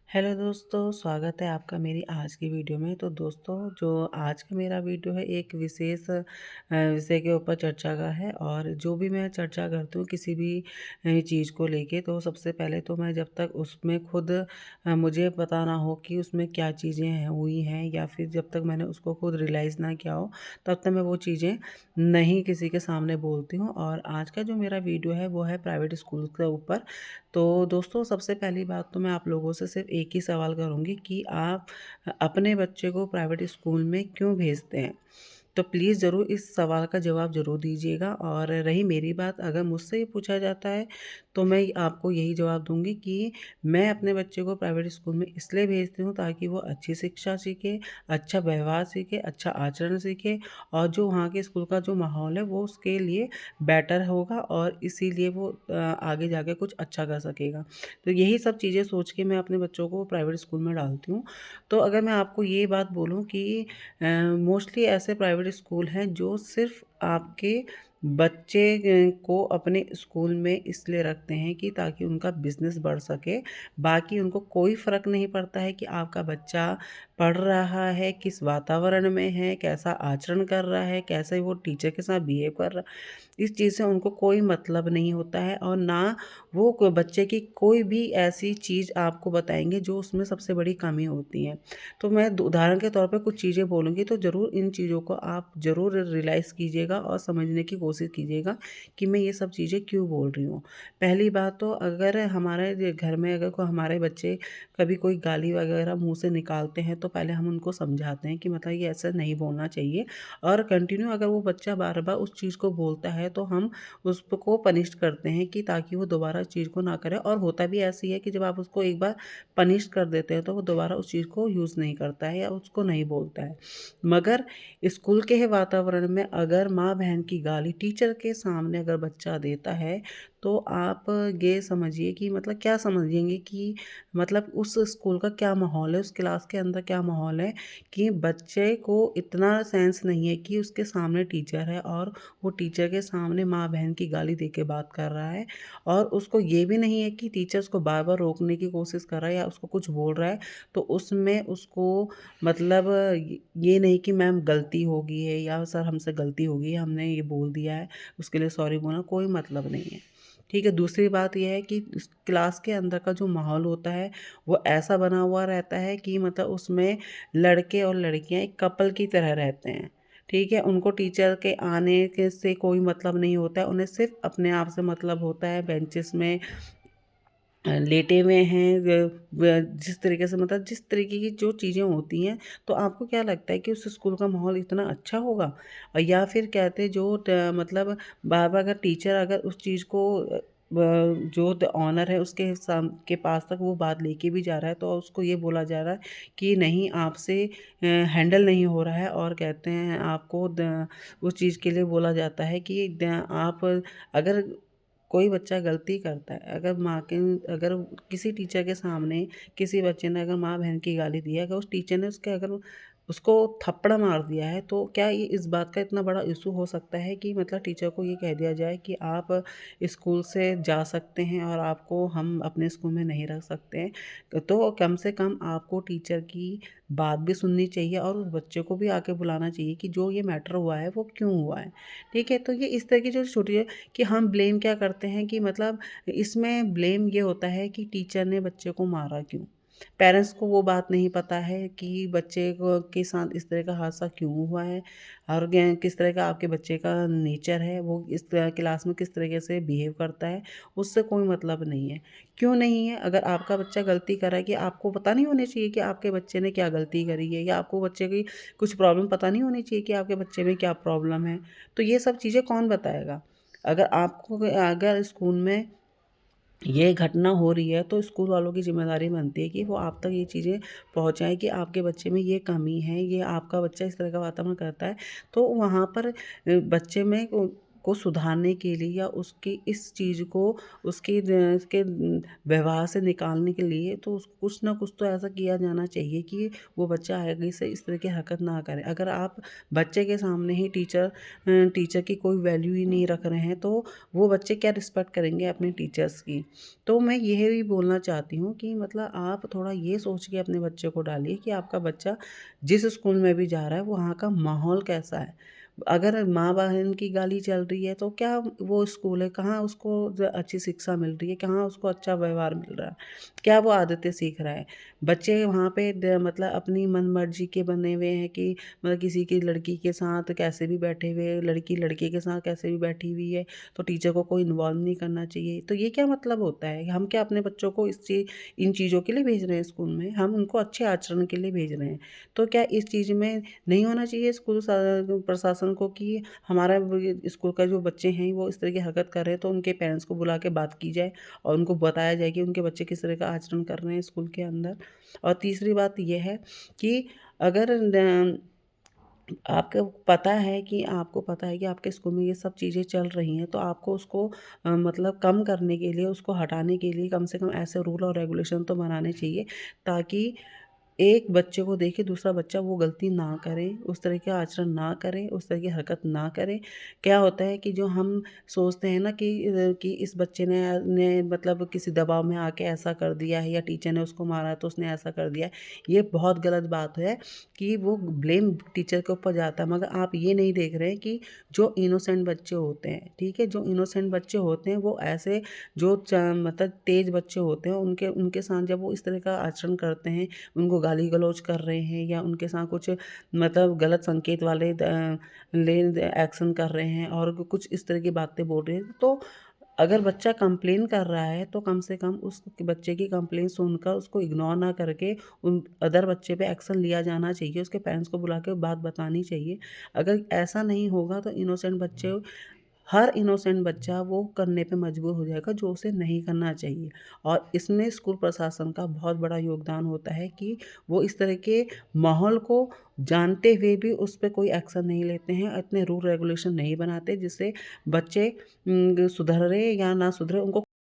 Hello दोस्तों, स्वागत है आपका मेरी आज की वीडियो में। तो दोस्तों, जो आज का मेरा वीडियो है एक विशेष विषय के ऊपर चर्चा का है। और जो भी मैं चर्चा करती हूँ किसी भी चीज़ को लेके, तो सबसे पहले तो मैं जब तक उसमें खुद मुझे पता ना हो कि उसमें क्या चीज़ें हैं हुई हैं, या फिर जब तक मैंने उसको खुद रियलाइज़ ना किया हो, तब तक मैं वो चीज़ें नहीं किसी के सामने बोलती हूँ। और आज का जो मेरा वीडियो है वो है प्राइवेट स्कूल के ऊपर। तो दोस्तों, सबसे पहली बात तो मैं आप लोगों से सिर्फ एक ही सवाल करूँगी कि आप अपने बच्चे को प्राइवेट स्कूल में क्यों भेजते हैं? तो प्लीज़ ज़रूर इस सवाल का जवाब ज़रूर दीजिएगा। और रही मेरी बात, अगर मुझसे ये पूछा जाता है तो मैं आपको यही जवाब दूँगी कि मैं अपने बच्चे को प्राइवेट स्कूल में इसलिए भेजती हूँ ताकि वो अच्छी शिक्षा सीखे, अच्छा व्यवहार सीखे, अच्छा आचरण सीखे, और जो वहाँ के स्कूल का जो माहौल है वो उसके लिए बेटर होगा, और इसीलिए वो आगे जाके कुछ अच्छा कर सकेगा। तो यही सब चीज़ें सोच के मैं अपने बच्चों को प्राइवेट स्कूल में डालती हूँ। तो अगर मैं आपको ये बात बोलूँ कि मोस्टली ऐसे प्राइवेट स्कूल हैं जो सिर्फ़ आपके बच्चे को अपने स्कूल में इसलिए रखते हैं कि ताकि उनका बिज़नेस बढ़ सके। बाकी उनको कोई फ़र्क नहीं पड़ता है कि आपका बच्चा पढ़ रहा है, किस वातावरण में है, कैसा आचरण कर रहा है, कैसे वो टीचर के साथ बिहेव कर रहा है। इस चीज़ से उनको कोई मतलब नहीं होता है, और ना वो बच्चे की कोई भी ऐसी चीज़ आपको बताएँगे जो उसमें सबसे बड़ी कमी होती है। तो मैं उदाहरण के तौर पे कुछ चीज़ें बोलूँगी, तो ज़रूर इन चीज़ों को आप ज़रूर रियलाइज़ कीजिएगा और समझने की कोशिश कीजिएगा कि मैं ये सब चीज़ें क्यों बोल रही हूँ। पहली बात तो, अगर हमारे घर में अगर कोई हमारे बच्चे कभी कोई गाली वगैरह मुँह से निकालते हैं, तो पहले हम उनको समझाते हैं कि मतलब ये ऐसा नहीं बोलना चाहिए। और कंटिन्यू अगर वो बच्चा बार-बार उस चीज़ को बोलता है, तो हम उसको पनिश करते हैं कि ताकि वो दोबारा उस चीज़ को ना करे। और होता भी ऐसे ही है कि जब आप उसको एक बार पनिश कर देते हैं, तो वो दोबारा उस चीज़ को यूज़ नहीं करता है या उसको नहीं बोलता है। मगर स्कूल के ही वातावरण में अगर माँ-बहन की गाली टीचर के सामने अगर बच्चा देता है, तो आप ये समझिए कि मतलब क्या समझेंगे कि मतलब उस स्कूल का क्या माहौल है, उस क्लास के अंदर क्या माहौल है, कि बच्चे को इतना सेंस नहीं है कि उसके सामने टीचर है और वो टीचर के सामने माँ-बहन की गाली दे के बात कर रहा है, और उसको ये भी नहीं है कि टीचर उसको बार-बार रोकने की कोशिश कर रहा है या उसको कुछ बोल रहा है, तो उसमें उसको मतलब ये नहीं कि मैम गलती हो गई है या सर हमसे गलती हो गई है, हमने ये बोल दिया है, उसके लिए सॉरी बोलना कोई मतलब नहीं है। ठीक है, दूसरी बात ये है कि इस क्लास के अंदर का जो माहौल होता है, वो ऐसा बना हुआ रहता है कि मतलब उसमें लड़के और लड़कियाँ एक कपल की तरह रहते हैं। ठीक है, उनको टीचर के आने के से कोई मतलब नहीं होता है, उन्हें सिर्फ़ अपने आप से मतलब होता है। बेंचेस में लेटे हुए हैं, जिस तरीके से मतलब जिस तरीके की जो चीज़ें होती हैं, तो आपको क्या लगता है कि उस स्कूल का माहौल इतना अच्छा होगा? या फिर कहते हैं जो मतलब बार-बार अगर टीचर अगर उस चीज़ को जो ऑनर है उसके के पास तक वो बात लेके भी जा रहा है, तो उसको ये बोला जा रहा है कि नहीं, आपसे हैंडल नहीं हो रहा है, और कहते हैं आपको उस चीज़ के लिए बोला जाता है कि आप अगर कोई बच्चा गलती करता है, अगर किसी टीचर के सामने किसी बच्चे ने अगर माँ-बहन की गाली दी है, अगर उस टीचर ने उसके अगर उसको थप्पड़ मार दिया है, तो क्या ये इस बात का इतना बड़ा इश्यू हो सकता है कि मतलब टीचर को ये कह दिया जाए कि आप स्कूल से जा सकते हैं और आपको हम अपने स्कूल में नहीं रख सकते हैं। तो कम से कम आपको टीचर की बात भी सुननी चाहिए और उस बच्चे को भी आके बुलाना चाहिए कि जो ये मैटर हुआ है, वो क्यों हुआ है। ठीक है? तो ये इस तरह की जो छोटी कि हम ब्लेम क्या करते हैं कि मतलब इसमें ब्लेम ये होता है कि टीचर ने बच्चे को मारा क्यों? पेरेंट्स को वो बात नहीं पता है कि बच्चे को के साथ इस तरह का हादसा क्यों हुआ है, और किस तरह का आपके बच्चे का नेचर है, वो इस क्लास में किस तरीके से बिहेव करता है, उससे कोई मतलब नहीं है। क्यों नहीं है? अगर आपका बच्चा गलती कर रहा है, कि आपको पता नहीं होनी चाहिए कि आपके बच्चे ने क्या गलती करी है, या आपको बच्चे की कुछ प्रॉब्लम पता नहीं होनी चाहिए कि आपके बच्चे में क्या प्रॉब्लम है? तो ये सब चीज़ें कौन बताएगा? अगर स्कूल में ये घटना हो रही है, तो स्कूल वालों की ज़िम्मेदारी बनती है कि वो आप तक ये चीज़ें पहुँचाएँ कि आपके बच्चे में ये कमी है, ये आपका बच्चा इस तरह का वातावरण करता है। तो वहाँ पर बच्चे में को सुधारने के लिए या उसकी इस चीज़ को उसके व्यवहार से निकालने के लिए तो उस कुछ ना कुछ तो ऐसा किया जाना चाहिए कि वो बच्चा आगे से इस तरह की हरकत ना करे। अगर आप बच्चे के सामने ही टीचर की कोई वैल्यू ही नहीं रख रहे हैं, तो वो बच्चे क्या रिस्पेक्ट करेंगे अपने टीचर्स की। तो मैं यह भी बोलना चाहती हूँ कि मतलब आप थोड़ा ये सोच के अपने बच्चे को डालिए कि आपका बच्चा जिस स्कूल में भी जा रहा है, वहाँ का माहौल कैसा है। अगर माँ-बहन की गाली चल रही है, तो क्या वो स्कूल है, कहाँ उसको अच्छी शिक्षा मिल रही है, कहाँ उसको अच्छा व्यवहार मिल रहा है, क्या वो आदतें सीख रहा है। बच्चे वहाँ पे मतलब अपनी मन-मर्जी के बने हुए हैं कि मतलब किसी की लड़की के साथ कैसे भी बैठे हुए हैं, लड़की लड़के के साथ कैसे भी बैठी हुई है, तो टीचर को कोई इन्वॉल्व नहीं करना चाहिए। तो ये क्या मतलब होता है? हम क्या अपने बच्चों को इन चीज़ों के लिए भेज रहे हैं स्कूल में? हम उनको अच्छे आचरण के लिए भेज रहे हैं। तो क्या इस चीज़ में नहीं होना चाहिए स्कूल प्रशासन को कि हमारा स्कूल का जो बच्चे हैं वो इस तरह की हरकत कर रहे हैं, तो उनके पेरेंट्स को बुला के बात की जाए और उनको बताया जाए कि उनके बच्चे किस तरह का आचरण कर रहे हैं स्कूल के अंदर। और तीसरी बात ये है कि अगर आपको पता है कि आपके स्कूल में ये सब चीज़ें चल रही हैं, तो आपको उसको मतलब कम करने के लिए, उसको हटाने के लिए कम से कम ऐसे रूल और रेगुलेशन तो बनाने चाहिए, ताकि एक बच्चे को देख के दूसरा बच्चा वो गलती ना करे, उस तरह का आचरण ना करे, उस तरह की हरकत ना करे। क्या होता है कि जो हम सोचते हैं ना कि इस बच्चे ने मतलब किसी दबाव में आके ऐसा कर दिया है या टीचर ने उसको मारा तो उसने ऐसा कर दिया है। ये बहुत गलत बात है कि वो ब्लेम टीचर के ऊपर जाता है, मगर आप ये नहीं देख रहे हैं कि जो इनोसेंट बच्चे होते हैं, ठीक है? जो इनोसेंट बच्चे होते हैं वो ऐसे जो मतलब तेज़ बच्चे होते हैं उनके उनके साथ जब वो इस तरह का आचरण करते हैं, उनको गाली-गलौज कर रहे हैं या उनके साथ कुछ मतलब गलत संकेत वाले ले एक्शन कर रहे हैं और कुछ इस तरह की बातें बोल रहे हैं, तो अगर बच्चा कंप्लेन कर रहा है, तो कम से कम उस बच्चे की कंप्लेन सुनकर उसको इग्नोर ना करके उन अदर बच्चे पे एक्शन लिया जाना चाहिए, उसके पेरेंट्स को बुला के बात बतानी चाहिए। अगर ऐसा नहीं होगा तो हर इनोसेंट बच्चा वो करने पे मजबूर हो जाएगा जो उसे नहीं करना चाहिए। और इसमें स्कूल प्रशासन का बहुत बड़ा योगदान होता है कि वो इस तरह के माहौल को जानते हुए भी उस पे कोई एक्शन नहीं लेते हैं, इतने रूल रेगुलेशन नहीं बनाते जिससे बच्चे सुधरे या ना सुधरे उनको